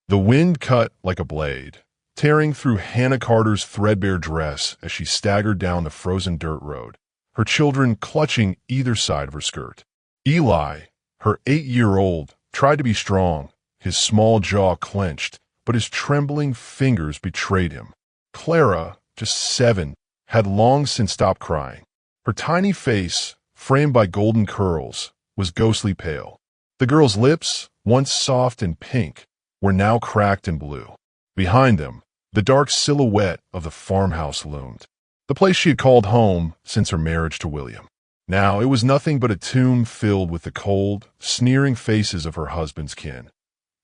The wind cut like a blade, tearing through Hannah Carter's threadbare dress as she staggered down the frozen dirt road, her children clutching either side of her skirt. Eli, her 8-year-old, tried to be strong, his small jaw clenched, but his trembling fingers betrayed him. Clara, just 7, had long since stopped crying. Her tiny face, framed by golden curls, was ghostly pale. The girl's lips, once soft and pink, were now cracked and blue. Behind them, the dark silhouette of the farmhouse loomed, the place she had called home since her marriage to William. Now it was nothing but a tomb filled with the cold, sneering faces of her husband's kin,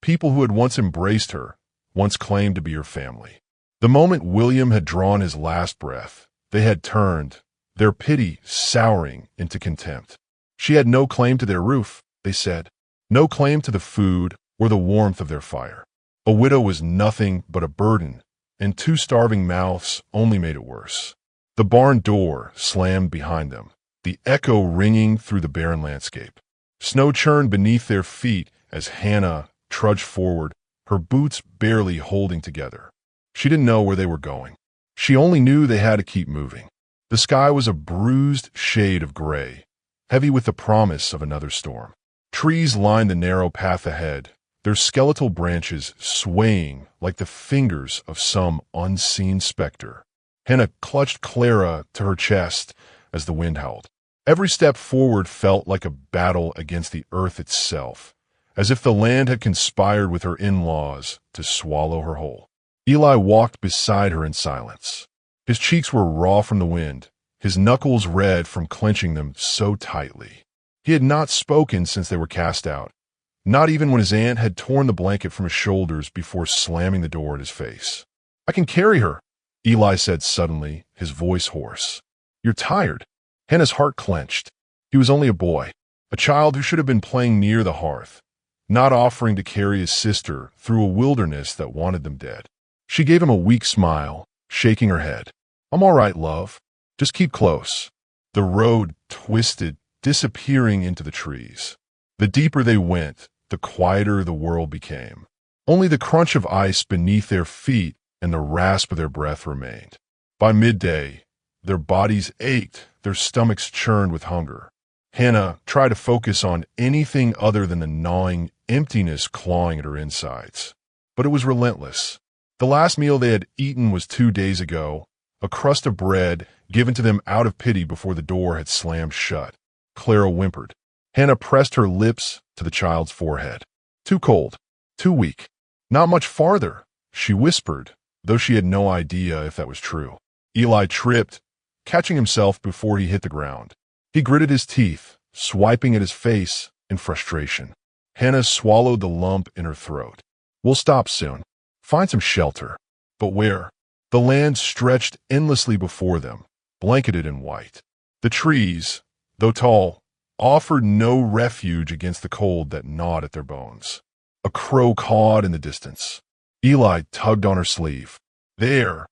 people who had once embraced her, once claimed to be her family. The moment William had drawn his last breath, they had turned, their pity souring into contempt. She had no claim to their roof, they said, no claim to the food or the warmth of their fire. A widow was nothing but a burden, and 2 starving mouths only made it worse. The barn door slammed behind them, the echo ringing through the barren landscape. Snow churned beneath their feet as Hannah trudged forward, her boots barely holding together. She didn't know where they were going. She only knew they had to keep moving. The sky was a bruised shade of gray, heavy with the promise of another storm. Trees lined the narrow path ahead, their skeletal branches swaying like the fingers of some unseen specter. Hannah clutched Clara to her chest as the wind howled. Every step forward felt like a battle against the earth itself, as if the land had conspired with her in-laws to swallow her whole. Eli walked beside her in silence. His cheeks were raw from the wind, his knuckles red from clenching them so tightly. He had not spoken since they were cast out, not even when his aunt had torn the blanket from his shoulders before slamming the door in his face. "I can carry her," Eli said suddenly, his voice hoarse. "You're tired." Hannah's heart clenched. He was only a boy, a child who should have been playing near the hearth, not offering to carry his sister through a wilderness that wanted them dead. She gave him a weak smile, shaking her head. "I'm all right, love. Just keep close." The road twisted, disappearing into the trees. The deeper they went, the quieter the world became. Only the crunch of ice beneath their feet and the rasp of their breath remained. By midday, their bodies ached, their stomachs churned with hunger. Hannah tried to focus on anything other than the gnawing emptiness clawing at her insides. But it was relentless. The last meal they had eaten was 2 days ago, a crust of bread given to them out of pity before the door had slammed shut. Clara whimpered. Hannah pressed her lips to the child's forehead. "Too cold, too weak. Not much farther," she whispered, though she had no idea if that was true. Eli tripped, catching himself before he hit the ground. He gritted his teeth, swiping at his face in frustration. Hannah swallowed the lump in her throat. "We'll stop soon. Find some shelter." But where? The land stretched endlessly before them, blanketed in white. The trees, though tall, offered no refuge against the cold that gnawed at their bones. A crow cawed in the distance. Eli tugged on her sleeve. "There."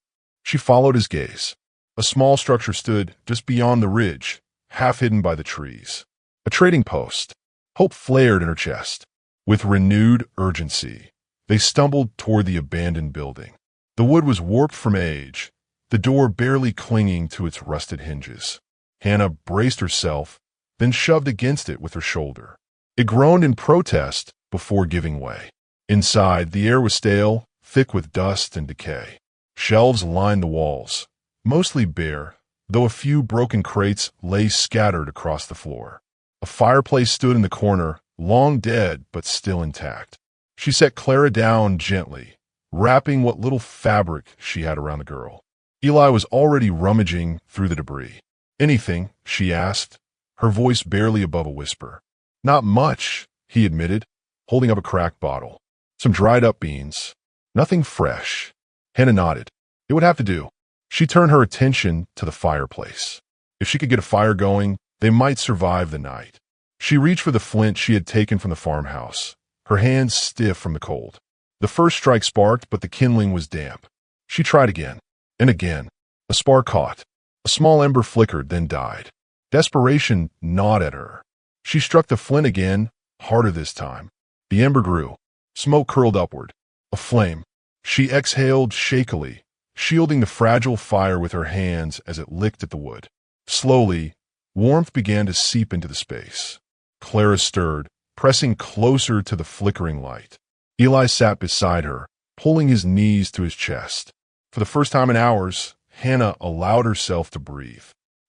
She followed his gaze. A small structure stood just beyond the ridge, half hidden by the trees. A trading post. Hope flared in her chest. With renewed urgency, they stumbled toward the abandoned building. The wood was warped from age, the door barely clinging to its rusted hinges. Hannah braced herself, then shoved against it with her shoulder. It groaned in protest before giving way. Inside, the air was stale, thick with dust and decay. Shelves lined the walls, mostly bare, though a few broken crates lay scattered across the floor. A fireplace stood in the corner, long dead but still intact. She set Clara down gently, wrapping what little fabric she had around the girl. Eli was already rummaging through the debris. "Anything?" she asked, her voice barely above a whisper. "Not much," he admitted, holding up a cracked bottle. "Some dried-up beans. Nothing fresh." Hannah nodded. It would have to do. She turned her attention to the fireplace. If she could get a fire going, they might survive the night. She reached for the flint she had taken from the farmhouse, her hands stiff from the cold. The first strike sparked, but the kindling was damp. She tried again, and again. A spark caught. A small ember flickered, then died. Desperation gnawed at her. She struck the flint again, harder this time. The ember grew. Smoke curled upward. a flame. She exhaled shakily, shielding the fragile fire with her hands as it licked at the wood. Slowly, warmth began to seep into the space. Clara stirred, pressing closer to the flickering light. Eli sat beside her, pulling his knees to his chest. For the first time in hours, Hannah allowed herself to breathe.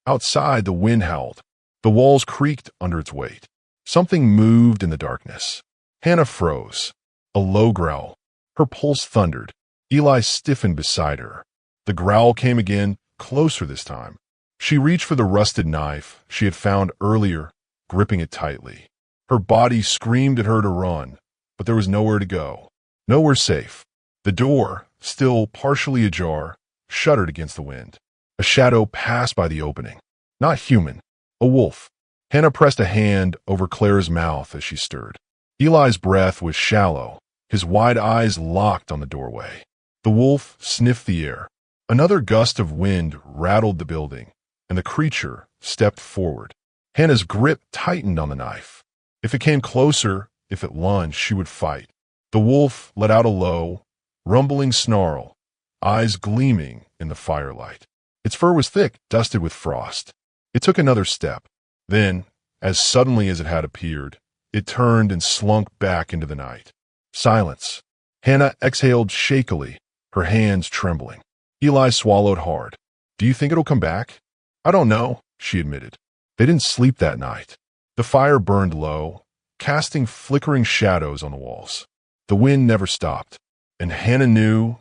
Outside, the wind howled. The walls creaked under its weight. Something moved in the darkness. Hannah froze. A low growl. Her pulse thundered. Eli stiffened beside her. The growl came again, closer this time. She reached for the rusted knife she had found earlier, gripping it tightly. Her body screamed at her to run, but there was nowhere to go. Nowhere safe. The door, still partially ajar, shuddered against the wind. A shadow passed by the opening. Not human. A wolf. Hannah pressed a hand over Clara's mouth as she stirred. Eli's breath was shallow, his wide eyes locked on the doorway. The wolf sniffed the air. Another gust of wind rattled the building, and the creature stepped forward. Hannah's grip tightened on the knife. If it came closer, if it lunged, she would fight. The wolf let out a low, rumbling snarl, eyes gleaming in the firelight. Its fur was thick, dusted with frost. It took another step. Then, as suddenly as it had appeared, it turned and slunk back into the night. Silence. Hannah exhaled shakily, her hands trembling. Eli swallowed hard. "Do you think it'll come back?" "I don't know," she admitted. They didn't sleep that night. The fire burned low, casting flickering shadows on the walls. The wind never stopped, and Hannah knew,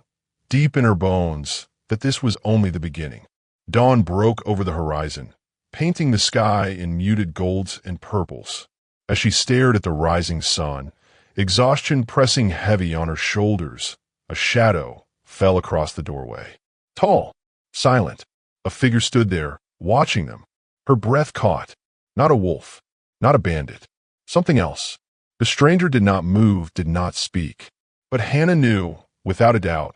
deep in her bones, that this was only the beginning. Dawn broke over the horizon, painting the sky in muted golds and purples. As she stared at the rising sun, exhaustion pressing heavy on her shoulders, a shadow fell across the doorway. Tall, silent, a figure stood there, watching them. Her breath caught. Not a wolf, not a bandit. Something else. The stranger did not move, did not speak. But Hannah knew, without a doubt,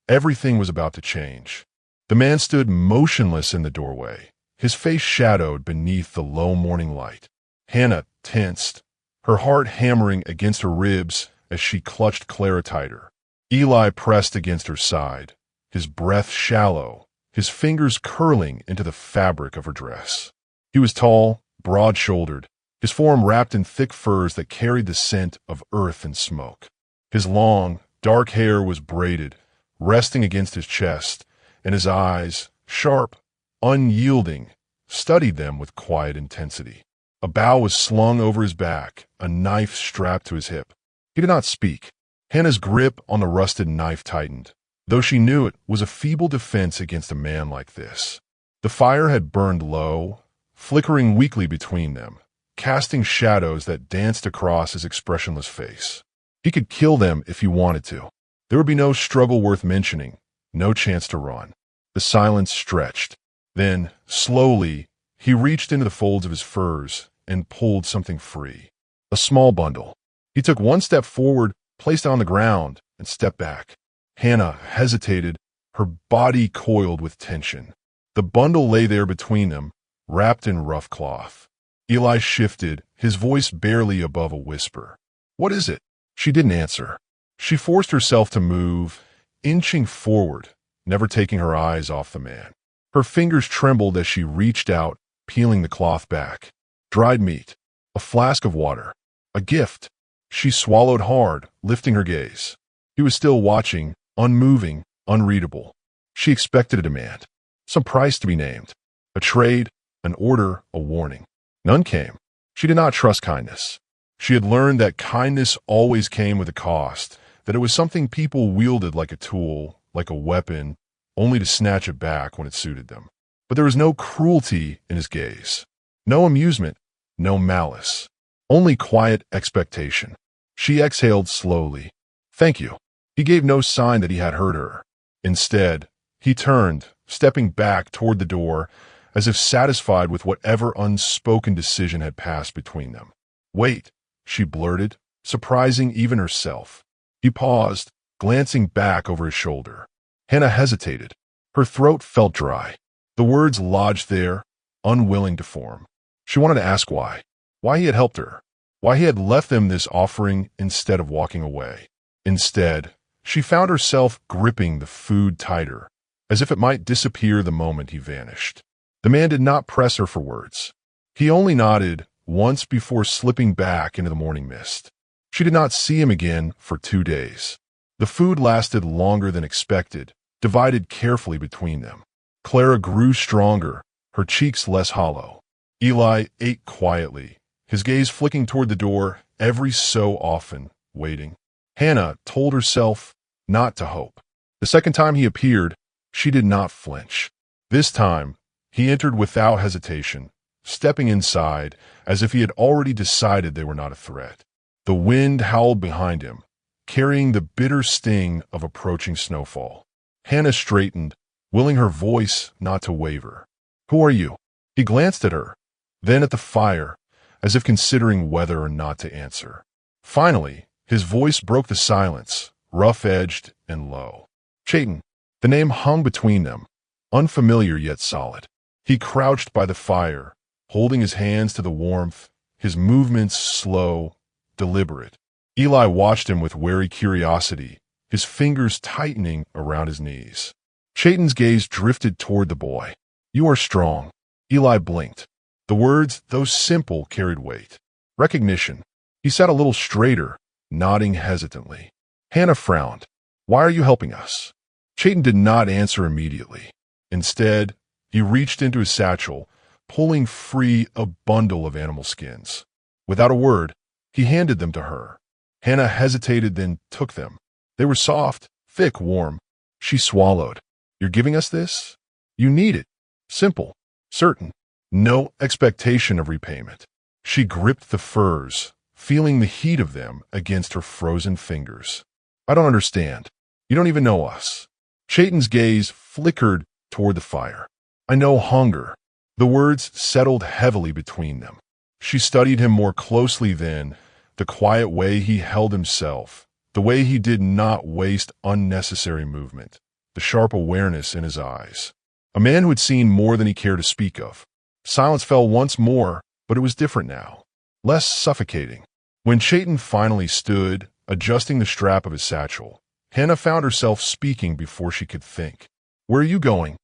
everything was about to change. The man stood motionless in the doorway, his face shadowed beneath the low morning light. Hannah tensed, her heart hammering against her ribs as she clutched Clara tighter. Eli pressed against her side, his breath shallow, his fingers curling into the fabric of her dress. He was tall, broad-shouldered, his form wrapped in thick furs that carried the scent of earth and smoke. His long, dark hair was braided, resting against his chest, and his eyes, sharp, unyielding, studied them with quiet intensity. A bow was slung over his back, a knife strapped to his hip. He did not speak. Hannah's grip on the rusted knife tightened, though she knew it was a feeble defense against a man like this. The fire had burned low, flickering weakly between them, casting shadows that danced across his expressionless face. He could kill them if he wanted to. There would be no struggle worth mentioning, no chance to run. The silence stretched. Then, slowly, he reached into the folds of his furs and pulled something free. A small bundle. He took one step forward, placed it on the ground, and stepped back. Hannah hesitated, her body coiled with tension. The bundle lay there between them, wrapped in rough cloth. Eli shifted, his voice barely above a whisper. "What is it?" She didn't answer. She forced herself to move, inching forward, never taking her eyes off the man. Her fingers trembled as she reached out, peeling the cloth back. Dried meat. A flask of water. A gift. She swallowed hard, lifting her gaze. He was still watching, unmoving, unreadable. She expected a demand. Some price to be named. A trade, an order, a warning. None came. She did not trust kindness. She had learned that kindness always came with a cost, that it was something people wielded like a tool, like a weapon, only to snatch it back when it suited them. But there was no cruelty in his gaze. No amusement, no malice. Only quiet expectation. She exhaled slowly. "Thank you." He gave no sign that he had heard her. Instead, he turned, stepping back toward the door, as if satisfied with whatever unspoken decision had passed between them. "Wait," she blurted, surprising even herself. He paused, glancing back over his shoulder. Hannah hesitated. Her throat felt dry. The words lodged there, unwilling to form. She wanted to ask why. Why he had helped her. Why he had left them this offering instead of walking away. Instead, She found herself gripping the food tighter, as if it might disappear the moment he vanished. The man did not press her for words. He only nodded once before slipping back into the morning mist. She did not see him again for 2 days. The food lasted longer than expected, divided carefully between them. Clara grew stronger, her cheeks less hollow. Eli ate quietly, his gaze flicking toward the door every so often, waiting. Hannah told herself not to hope. The second time he appeared, she did not flinch. This time, he entered without hesitation, stepping inside as if he had already decided they were not a threat. The wind howled behind him, carrying the bitter sting of approaching snowfall. Hannah straightened, willing her voice not to waver. "Who are you?" He glanced at her, then at the fire, as if considering whether or not to answer. Finally, his voice broke the silence, rough-edged and low. "Cheyenne." The name hung between them, unfamiliar yet solid. He crouched by the fire, holding his hands to the warmth, his movements slow, deliberate. Eli watched him with wary curiosity, his fingers tightening around his knees. Cheyenne's gaze drifted toward the boy. "You are strong." Eli blinked. The words, though simple, carried weight. Recognition. He sat a little straighter, nodding hesitantly. Hannah frowned. "Why are you helping us?" Cheyenne did not answer immediately. Instead, he reached into his satchel, pulling free a bundle of animal skins. Without a word, he handed them to her. Hannah hesitated, then took them. They were soft, thick, warm. She swallowed. "You're giving us this? You need it. Simple. Certain. No expectation of repayment." She gripped the furs, feeling the heat of them against her frozen fingers. "I don't understand. You don't even know us." Cheyenne's gaze flickered toward the fire. "I know hunger." The words settled heavily between them. She studied him more closely then, the quiet way he held himself, the way he did not waste unnecessary movement, the sharp awareness in his eyes. A man who had seen more than he cared to speak of. Silence fell once more, but it was different now, less suffocating. When Cheyenne finally stood, adjusting the strap of his satchel, Hannah found herself speaking before she could think. "Where are you going?"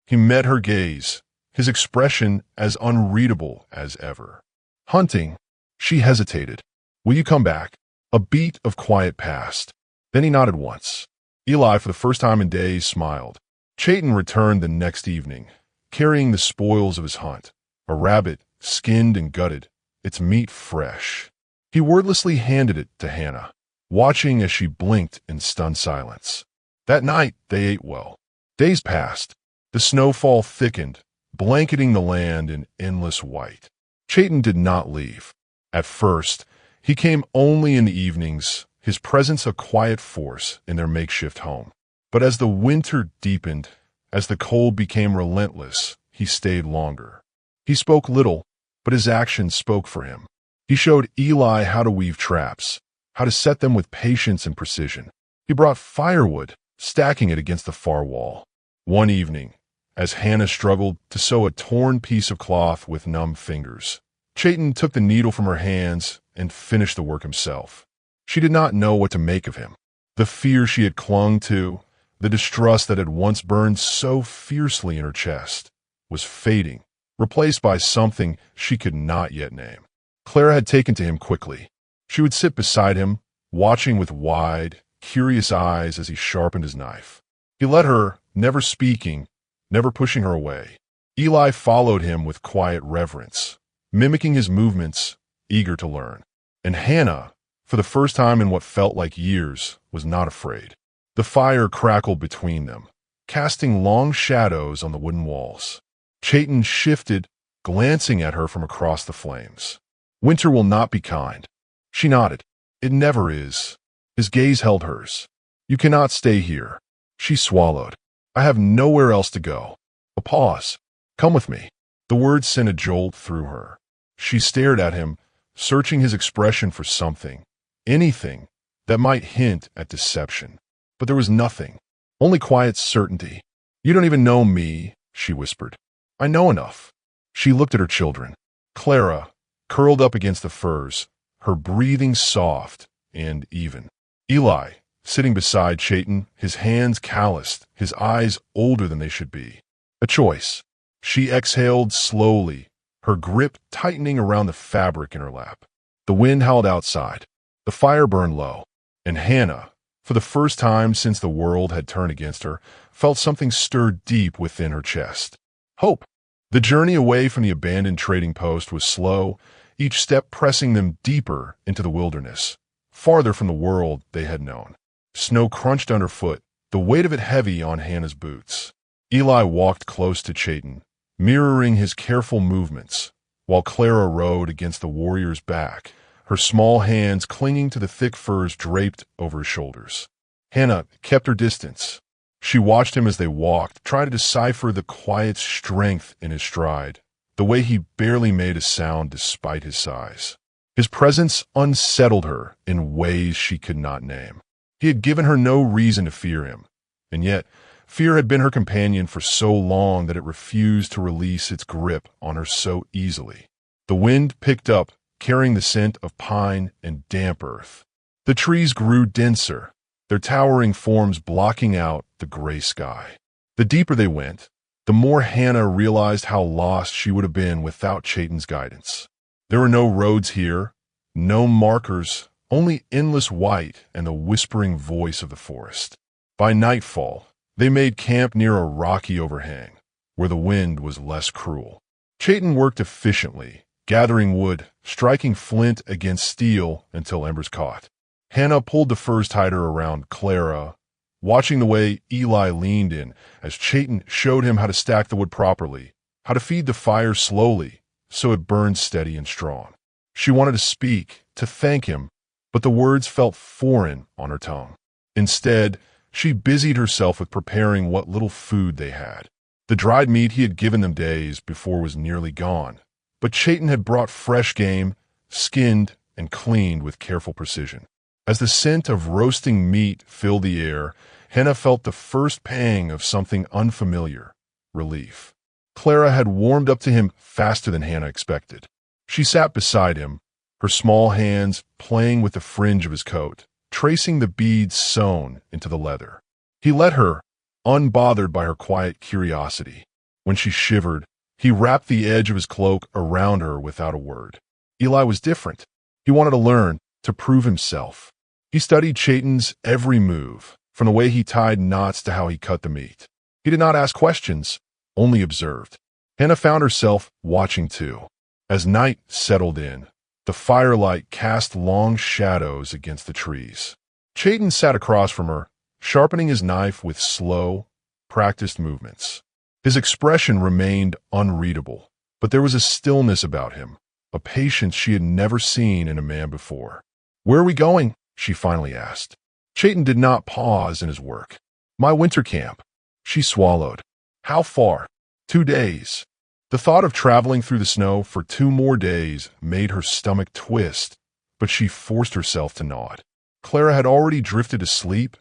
He met her gaze, his expression as unreadable as ever. "Hunting." She hesitated. "Will you come back?" A beat of quiet passed. Then he nodded once. Eli, for the first time in days, smiled. Cheyenne returned the next evening, carrying the spoils of his hunt, a rabbit, skinned and gutted, its meat fresh. He wordlessly handed it to Hannah, watching as she blinked in stunned silence. That night, they ate well. Days passed. The snowfall thickened, blanketing the land in endless white. Cheyenne did not leave. At first, he came only in the evenings, his presence a quiet force in their makeshift home. But as the winter deepened, as the cold became relentless, he stayed longer. He spoke little, but his actions spoke for him. He showed Eli how to weave traps, how to set them with patience and precision. He brought firewood, stacking it against the far wall. One evening, as Hannah struggled to sew a torn piece of cloth with numb fingers, Cheyenne took the needle from her hands and finished the work himself. She did not know what to make of him. The fear she had clung to, the distrust that had once burned so fiercely in her chest, was fading, replaced by something she could not yet name. Clara had taken to him quickly. She would sit beside him, watching with wide, curious eyes as he sharpened his knife. He let her, never speaking, never pushing her away. Eli followed him with quiet reverence, mimicking his movements, eager to learn. And Hannah, for the first time in what felt like years, was not afraid. The fire crackled between them, casting long shadows on the wooden walls. Cheyenne shifted, glancing at her from across the flames. "Winter will not be kind." She nodded. "It never is." His gaze held hers. "You cannot stay here." She swallowed. "I have nowhere else to go." A pause. "Come with me." The words sent a jolt through her. She stared at him, searching his expression for something, anything, that might hint at deception. But there was nothing, only quiet certainty. "You don't even know me," she whispered. "I know enough." She looked at her children. Clara, curled up against the furs, her breathing soft and even. Eli, sitting beside Cheyenne, his hands calloused, his eyes older than they should be. A choice. She exhaled slowly, her grip tightening around the fabric in her lap. The wind howled outside. The fire burned low, and Hannah, for the first time since the world had turned against her, felt something stir deep within her chest. Hope. The journey away from the abandoned trading post was slow, each step pressing them deeper into the wilderness, farther from the world they had known. Snow crunched underfoot, the weight of it heavy on Hannah's boots. Eli walked close to Cheyenne, mirroring his careful movements, while Clara rode against the warrior's back, her small hands clinging to the thick furs draped over his shoulders. Hannah kept her distance. She watched him as they walked, trying to decipher the quiet strength in his stride, the way he barely made a sound despite his size. His presence unsettled her in ways she could not name. He had given her no reason to fear him, and yet fear had been her companion for so long that it refused to release its grip on her so easily. The wind picked up, carrying the scent of pine and damp earth. The trees grew denser, their towering forms blocking out the gray sky. The deeper they went, the more Hannah realized how lost she would have been without Cheyenne's guidance. There were no roads here, no markers, only endless white and the whispering voice of the forest. By nightfall, they made camp near a rocky overhang, where the wind was less cruel. Cheyenne worked efficiently, gathering wood, striking flint against steel until embers caught. Hannah pulled the furs tighter around Clara, watching the way Eli leaned in as Cheyenne showed him how to stack the wood properly, how to feed the fire slowly so it burned steady and strong. She wanted to speak, to thank him, but the words felt foreign on her tongue. Instead, she busied herself with preparing what little food they had. The dried meat he had given them days before was nearly gone, but Cheyenne had brought fresh game, skinned and cleaned with careful precision. As the scent of roasting meat filled the air, Hannah felt the first pang of something unfamiliar, relief. Clara had warmed up to him faster than Hannah expected. She sat beside him, her small hands playing with the fringe of his coat, tracing the beads sewn into the leather. He let her, unbothered by her quiet curiosity. When she shivered, he wrapped the edge of his cloak around her without a word. Eli was different. He wanted to learn, to prove himself. He studied Cheyenne's every move, from the way he tied knots to how he cut the meat. He did not ask questions, only observed. Hannah found herself watching too. As night settled in, the firelight cast long shadows against the trees. Cheyenne sat across from her, sharpening his knife with slow, practiced movements. His expression remained unreadable, but there was a stillness about him, a patience she had never seen in a man before. "Where are we going?" she finally asked. Cheyenne did not pause in his work. "My winter camp." She swallowed. "How far?" 2 days. The thought of traveling through the snow for 2 more days made her stomach twist, but she forced herself to nod. Clara had already drifted to sleep,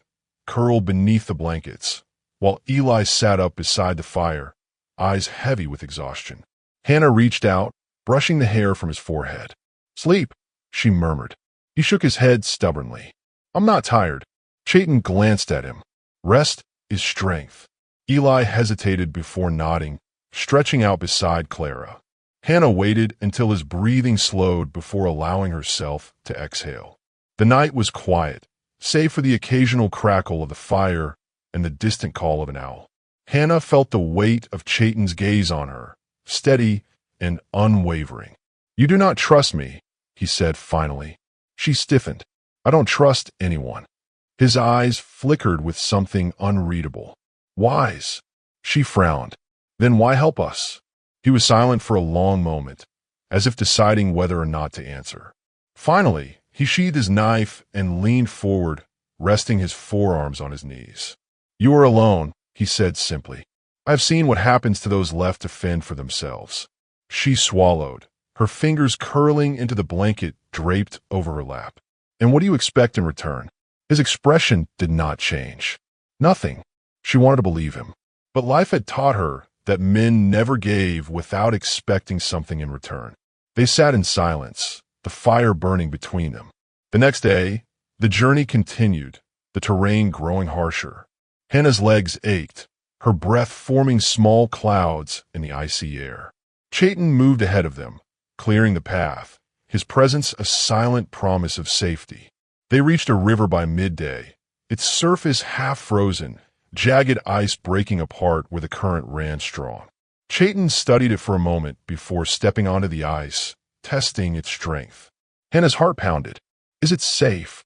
curled beneath the blankets, while Eli sat up beside the fire, eyes heavy with exhaustion. Hannah reached out, brushing the hair from his forehead. "Sleep," she murmured. He shook his head stubbornly. "I'm not tired." Cheyenne glanced at him. "Rest is strength." Eli hesitated before nodding, stretching out beside Clara. Hannah waited until his breathing slowed before allowing herself to exhale. The night was quiet, save for the occasional crackle of the fire and the distant call of an owl. Hannah felt the weight of Cheyenne's gaze on her, steady and unwavering. "You do not trust me," he said finally. She stiffened. "I don't trust anyone." His eyes flickered with something unreadable. "Wise." She frowned. "Then why help us?" He was silent for a long moment, as if deciding whether or not to answer. Finally, he sheathed his knife and leaned forward, resting his forearms on his knees. "You are alone," he said simply. "I have seen what happens to those left to fend for themselves." She swallowed, her fingers curling into the blanket draped over her lap. "And what do you expect in return?" His expression did not change. Nothing. She wanted to believe him. But life had taught her that men never gave without expecting something in return. They sat in silence, the fire burning between them. The next day, the journey continued, the terrain growing harsher. Hannah's legs ached, her breath forming small clouds in the icy air. Cheyenne moved ahead of them, clearing the path, his presence a silent promise of safety. They reached a river by midday, its surface half frozen, jagged ice breaking apart where the current ran strong. Cheyenne studied it for a moment before stepping onto the ice, testing its strength. Hannah's heart pounded. "Is it safe?"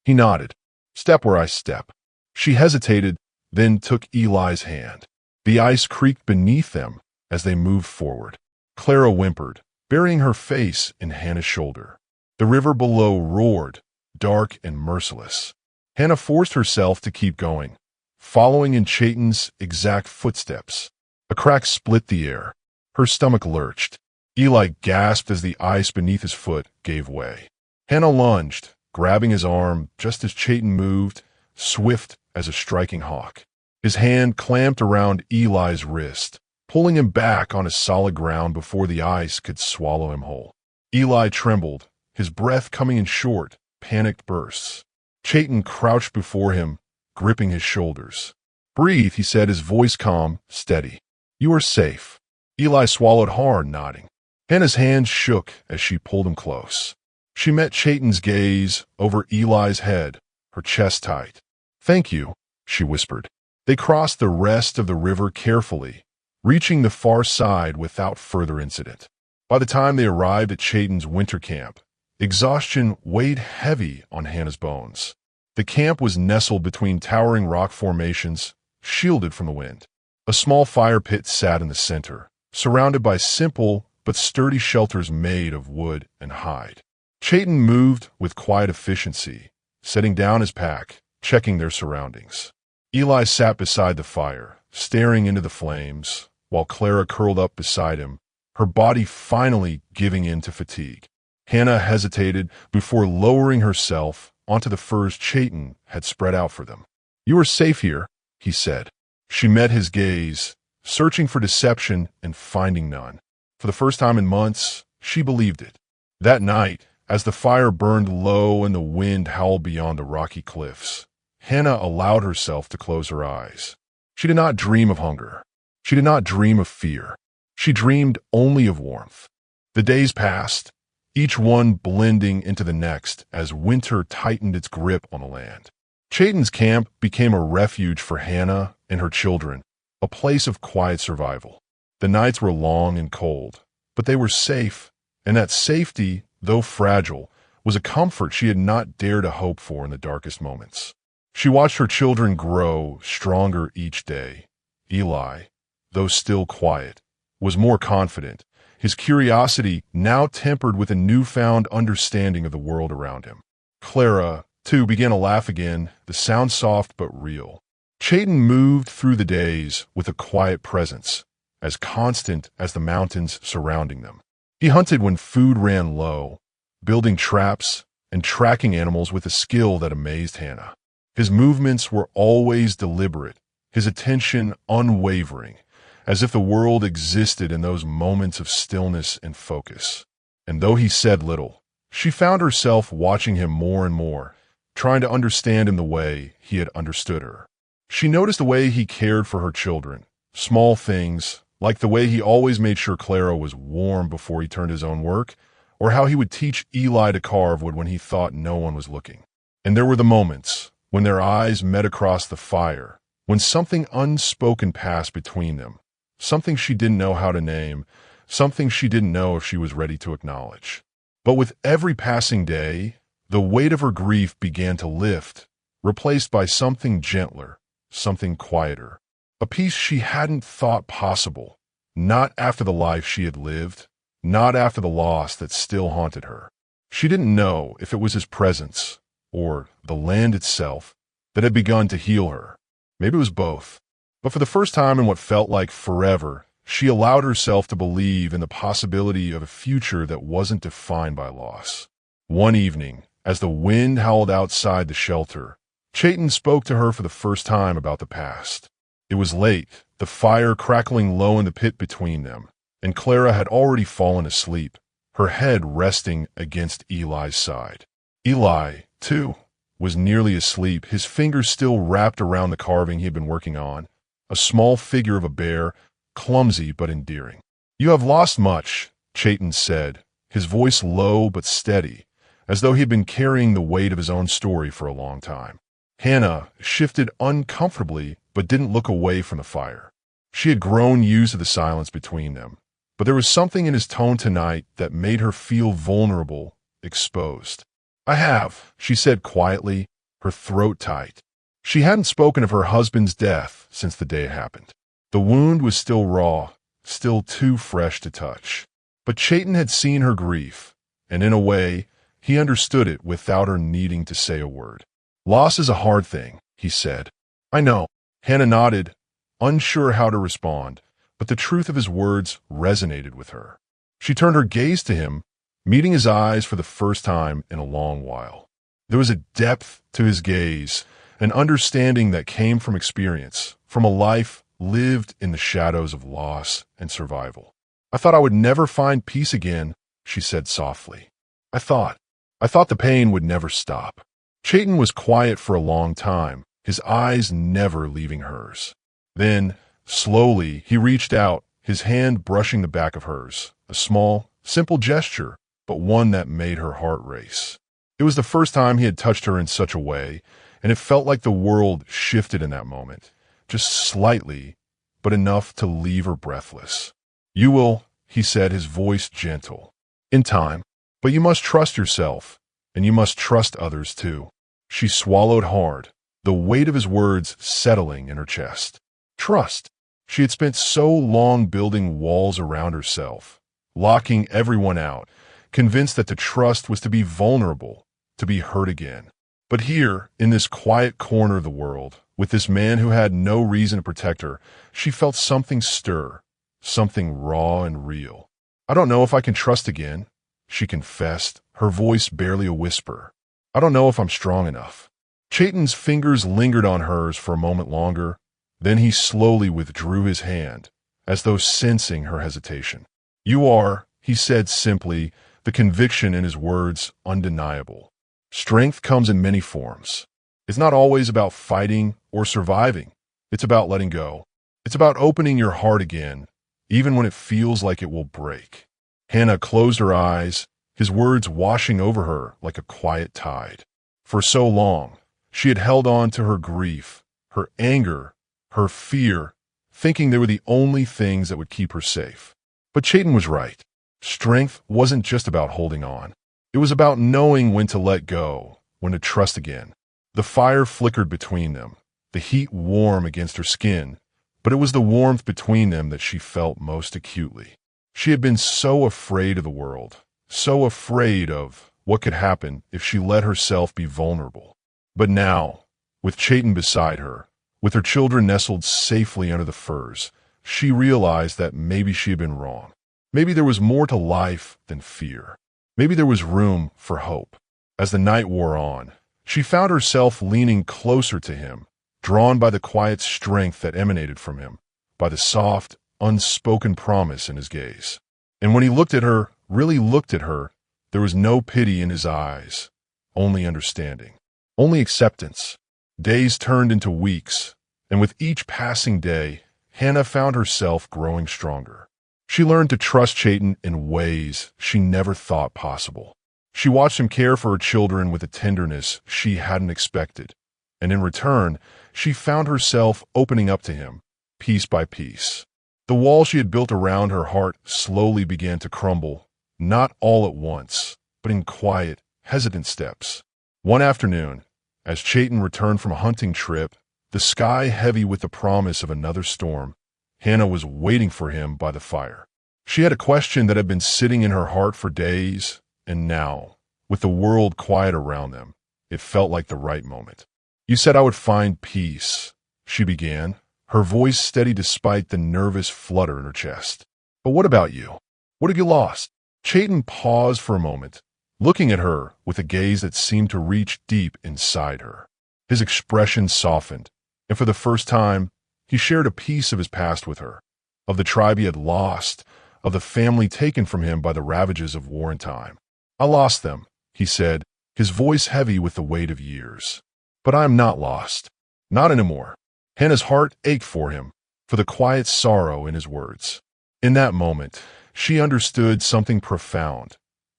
He nodded. "Step where I step." She hesitated, then took Eli's hand. The ice creaked beneath them as they moved forward. Clara whimpered, burying her face in Hannah's shoulder. The river below roared, dark and merciless. Hannah forced herself to keep going, following in Cheyenne's exact footsteps. A crack split the air. Her stomach lurched. Eli gasped as the ice beneath his foot gave way. Hannah lunged, grabbing his arm just as Cheyenne moved, swift as a striking hawk. His hand clamped around Eli's wrist, pulling him back onto solid ground before the ice could swallow him whole. Eli trembled, his breath coming in short, panicked bursts. Cheyenne crouched before him, gripping his shoulders. "Breathe," he said, his voice calm, steady. "You are safe." Eli swallowed hard, nodding. Hannah's hands shook as she pulled him close. She met Cheyenne's gaze over Eli's head, her chest tight. "Thank you," she whispered. They crossed the rest of the river carefully, reaching the far side without further incident. By the time they arrived at Cheyenne's winter camp, exhaustion weighed heavy on Hannah's bones. The camp was nestled between towering rock formations, shielded from the wind. A small fire pit sat in the center, surrounded by simple but sturdy shelters made of wood and hide. Cheyenne moved with quiet efficiency, setting down his pack, checking their surroundings. Eli sat beside the fire, staring into the flames, while Clara curled up beside him, her body finally giving in to fatigue. Hannah hesitated before lowering herself onto the furs Cheyenne had spread out for them. "You are safe here," he said. She met his gaze, searching for deception and finding none. For the first time in months, she believed it. That night, as the fire burned low and the wind howled beyond the rocky cliffs, Hannah allowed herself to close her eyes. She did not dream of hunger. She did not dream of fear. She dreamed only of warmth. The days passed, each one blending into the next as winter tightened its grip on the land. Cheyenne's camp became a refuge for Hannah and her children, a place of quiet survival. The nights were long and cold, but they were safe, and that safety, though fragile, was a comfort she had not dared to hope for in the darkest moments. She watched her children grow stronger each day. Eli, though still quiet, was more confident, his curiosity now tempered with a newfound understanding of the world around him. Clara, too, began to laugh again, the sound soft but real. Cheyenne moved through the days with a quiet presence, as constant as the mountains surrounding them. He hunted when food ran low, building traps and tracking animals with a skill that amazed Hannah. His movements were always deliberate, his attention unwavering, as if the world existed in those moments of stillness and focus. And though he said little, she found herself watching him more and more, trying to understand him the way he had understood her. She noticed the way he cared for her children, small things, like the way he always made sure Clara was warm before he turned his own work, or how he would teach Eli to carve wood when he thought no one was looking. And there were the moments when their eyes met across the fire, when something unspoken passed between them, something she didn't know how to name, something she didn't know if she was ready to acknowledge. But with every passing day, the weight of her grief began to lift, replaced by something gentler, something quieter, a peace she hadn't thought possible, not after the life she had lived, not after the loss that still haunted her. She didn't know if it was his presence, or the land itself, that had begun to heal her. Maybe it was both. But for the first time in what felt like forever, she allowed herself to believe in the possibility of a future that wasn't defined by loss. One evening, as the wind howled outside the shelter, Cheyenne spoke to her for the first time about the past. It was late, the fire crackling low in the pit between them, and Clara had already fallen asleep, her head resting against Eli's side. Eli, too, was nearly asleep, his fingers still wrapped around the carving he had been working on, a small figure of a bear, clumsy but endearing. "You have lost much," Cheyenne said, his voice low but steady, as though he had been carrying the weight of his own story for a long time. Hannah shifted uncomfortably but didn't look away from the fire. She had grown used to the silence between them, but there was something in his tone tonight that made her feel vulnerable, exposed. "I have," she said quietly, her throat tight. She hadn't spoken of her husband's death since the day it happened. The wound was still raw, still too fresh to touch. But Cheyenne had seen her grief, and in a way, he understood it without her needing to say a word. "Loss is a hard thing," he said. "I know." Hannah nodded, unsure how to respond, but the truth of his words resonated with her. She turned her gaze to him, meeting his eyes for the first time in a long while. There was a depth to his gaze, an understanding that came from experience, from a life lived in the shadows of loss and survival. "I thought I would never find peace again," she said softly. I thought the pain would never stop." Cheyenne was quiet for a long time, his eyes never leaving hers. Then, slowly, he reached out, his hand brushing the back of hers, a small, simple gesture, but one that made her heart race. It was the first time he had touched her in such a way, and it felt like the world shifted in that moment, just slightly, but enough to leave her breathless. "You will," he said, his voice gentle, "in time. But you must trust yourself, and you must trust others too." She swallowed hard, the weight of his words settling in her chest. Trust. She had spent so long building walls around herself, locking everyone out, convinced that to trust was to be vulnerable, to be hurt again. But here, in this quiet corner of the world, with this man who had no reason to protect her, she felt something stir, something raw and real. "I don't know if I can trust again," she confessed, her voice barely a whisper. "I don't know if I'm strong enough." Cheyenne's fingers lingered on hers for a moment longer, then he slowly withdrew his hand, as though sensing her hesitation. "You are," he said simply, the conviction in his words undeniable. "Strength comes in many forms. It's not always about fighting or surviving. It's about letting go. It's about opening your heart again, even when it feels like it will break." Hannah closed her eyes, his words washing over her like a quiet tide. For so long, she had held on to her grief, her anger, her fear, thinking they were the only things that would keep her safe. But Cheyenne was right. Strength wasn't just about holding on. It was about knowing when to let go, when to trust again. The fire flickered between them, the heat warm against her skin, but it was the warmth between them that she felt most acutely. She had been so afraid of the world, so afraid of what could happen if she let herself be vulnerable. But now, with Cheyenne beside her, with her children nestled safely under the furs, she realized that maybe she had been wrong. Maybe there was more to life than fear. Maybe there was room for hope. As the night wore on, she found herself leaning closer to him, drawn by the quiet strength that emanated from him, by the soft, unspoken promise in his gaze. And when he looked at her, really looked at her, there was no pity in his eyes, only understanding, only acceptance. Days turned into weeks, and with each passing day, Hannah found herself growing stronger. She learned to trust Cheyenne in ways she never thought possible. She watched him care for her children with a tenderness she hadn't expected, and in return, she found herself opening up to him, piece by piece. The wall she had built around her heart slowly began to crumble, not all at once, but in quiet, hesitant steps. One afternoon, as Cheyenne returned from a hunting trip, the sky heavy with the promise of another storm, Hannah was waiting for him by the fire. She had a question that had been sitting in her heart for days, and now, with the world quiet around them, it felt like the right moment. "You said I would find peace," she began, her voice steady despite the nervous flutter in her chest. "But what about you? What have you lost?" Cheyenne paused for a moment, looking at her with a gaze that seemed to reach deep inside her. His expression softened, and for the first time, he shared a piece of his past with her, of the tribe he had lost, of the family taken from him by the ravages of war and time. "I lost them," he said, his voice heavy with the weight of years. "But I am not lost. Not anymore." Hannah's heart ached for him, for the quiet sorrow in his words. In that moment, she understood something profound.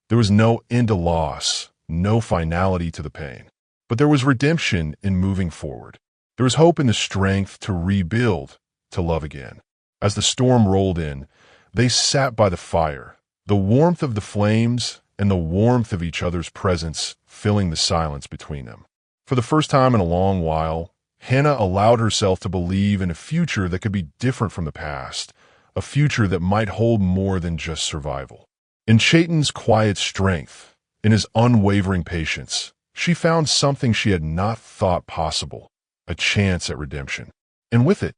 There was no end to loss, no finality to the pain. But there was redemption in moving forward. There was hope in the strength to rebuild, to love again. As the storm rolled in, they sat by the fire, the warmth of the flames and the warmth of each other's presence filling the silence between them. For the first time in a long while, Hannah allowed herself to believe in a future that could be different from the past, a future that might hold more than just survival. In Chayton's quiet strength, in his unwavering patience, she found something she had not thought possible, a chance at redemption. And with it,